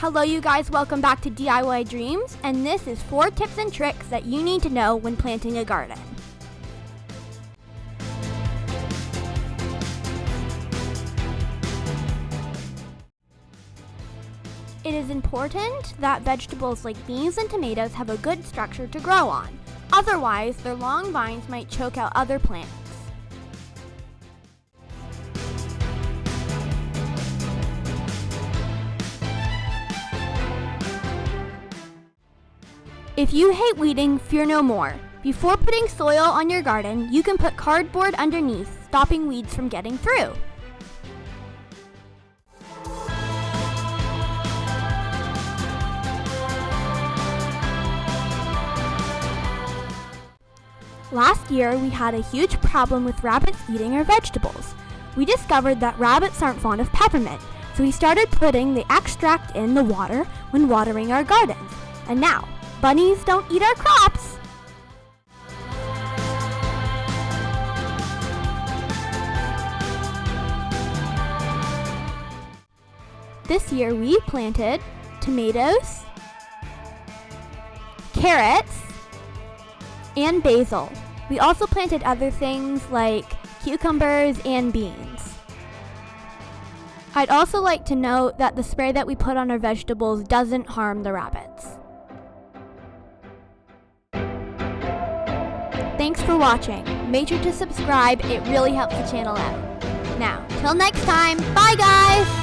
Hello you guys, welcome back to DIY Dreams, and this is 4 tips and tricks that you need to know when planting a garden. It is important that vegetables like beans and tomatoes have a good structure to grow on. Otherwise, their long vines might choke out other plants. If you hate weeding, fear no more. Before putting soil on your garden, you can put cardboard underneath, stopping weeds from getting through. Last year, we had a huge problem with rabbits eating our vegetables. We discovered that rabbits aren't fond of peppermint, so we started putting the extract in the water when watering our gardens. And now, bunnies don't eat our crops! This year we planted tomatoes, carrots, and basil. We also planted other things like cucumbers and beans. I'd also like to note that the spray that we put on our vegetables doesn't harm the rabbits. Thanks for watching. Make sure to subscribe, it really helps the channel out. Now, till next time, bye guys!